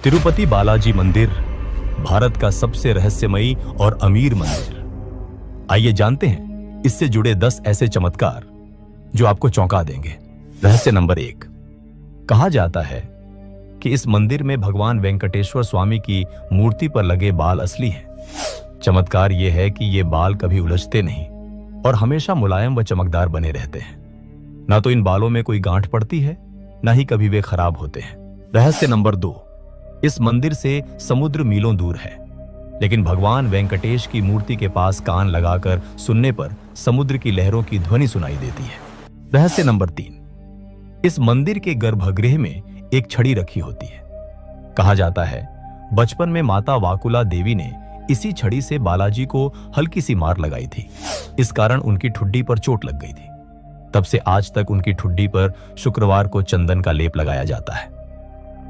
तिरुपति बालाजी मंदिर भारत का सबसे रहस्यमयी और अमीर मंदिर। आइए जानते हैं इससे जुड़े 10 ऐसे चमत्कार जो आपको चौंका देंगे। रहस्य नंबर 1। कहा जाता है कि इस मंदिर में भगवान वेंकटेश्वर स्वामी की मूर्ति पर लगे बाल असली हैं। चमत्कार यह है कि ये बाल कभी उलझते नहीं और हमेशा मुलायम व चमकदार बने रहते हैं। ना तो इन बालों में कोई गांठ पड़ती है, ना ही कभी वे खराब होते हैं। रहस्य नंबर 2। इस मंदिर से समुद्र मीलों दूर है, लेकिन भगवान वेंकटेश की मूर्ति के पास कान लगाकर सुनने पर समुद्र की लहरों की ध्वनि सुनाई देती है। रहस्य नंबर 3। इस मंदिर के गर्भगृह में एक छड़ी रखी होती है। कहा जाता है बचपन में माता वाकुला देवी ने इसी छड़ी से बालाजी को हल्की सी मार लगाई थी। इस कारण उनकी ठुड्डी पर चोट लग गई थी। तब से आज तक उनकी ठुड्डी पर शुक्रवार को चंदन का लेप लगाया जाता है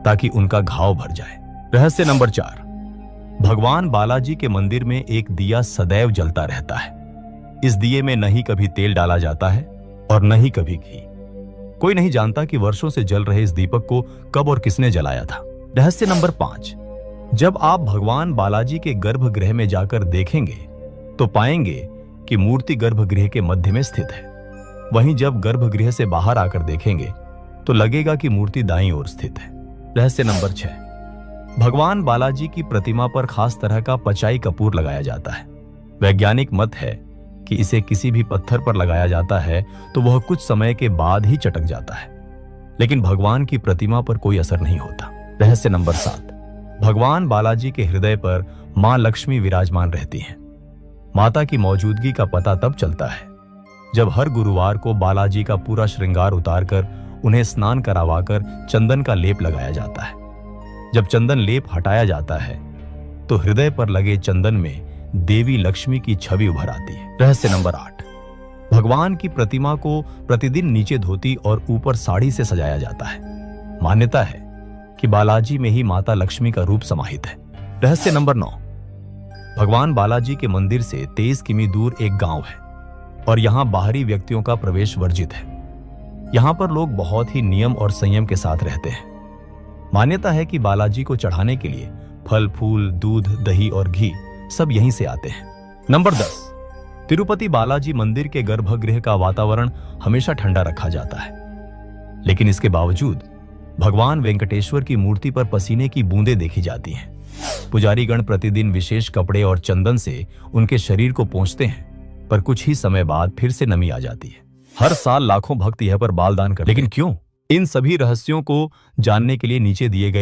ताकि उनका घाव भर जाए। रहस्य नंबर 4। भगवान बालाजी के मंदिर में एक दिया सदैव जलता रहता है। इस दिए में न ही कभी तेल डाला जाता है और न ही कभी घी। कोई नहीं जानता कि वर्षों से जल रहे इस दीपक को कब और किसने जलाया था। रहस्य नंबर 5। जब आप भगवान बालाजी के गर्भगृह में जाकर देखेंगे तो पाएंगे कि मूर्ति गर्भगृह के मध्य में स्थित है। वहीं जब गर्भगृह से बाहर आकर देखेंगे तो लगेगा कि मूर्ति दाईं ओर स्थित है। रहस्य नंबर 6। भगवान बालाजी की प्रतिमा पर खास तरह का पचाई कपूर लगाया जाता है। वैज्ञानिक मत है कि इसे किसी भी पत्थर पर लगाया जाता है तो वह कुछ समय के बाद ही चटक जाता है, लेकिन भगवान की प्रतिमा पर कोई असर नहीं होता। रहस्य नंबर 7। भगवान बालाजी के हृदय पर मां लक्ष्मी विराजमान रहती हैं। माता की मौजूदगी का पता तब चलता है जब हर गुरुवार को बालाजी का पूरा श्रृंगार उतारकर उन्हें स्नान करावाकर चंदन का लेप लगाया जाता है। जब चंदन लेप हटाया जाता है तो हृदय पर लगे चंदन में देवी लक्ष्मी की छवि उभर आती है। रहस्य नंबर 8। भगवान की प्रतिमा को प्रतिदिन नीचे धोती और ऊपर साड़ी से सजाया जाता है। मान्यता है कि बालाजी में ही माता लक्ष्मी का रूप समाहित है। रहस्य नंबर 9। भगवान बालाजी के मंदिर से 23 किमी दूर एक गांव है और यहां बाहरी व्यक्तियों का प्रवेश वर्जित है। यहां पर लोग बहुत ही नियम और संयम के साथ रहते हैं। मान्यता है कि बालाजी को चढ़ाने के लिए फल फूल, दूध, दही और घी सब यहीं से आते हैं। नंबर 10। तिरुपति बालाजी मंदिर के गर्भगृह का वातावरण हमेशा ठंडा रखा जाता है, लेकिन इसके बावजूद भगवान वेंकटेश्वर की मूर्ति पर पसीने की बूंदें देखी जाती हैं। पुजारीगण प्रतिदिन विशेष कपड़े और चंदन से उनके शरीर को पोंछते हैं, पर कुछ ही समय बाद फिर से नमी आ जाती है। हर साल लाखों भक्त यह पर बाल दान करते हैं। लेकिन क्यों? इन सभी रहस्यों को जानने के लिए नीचे दिए गए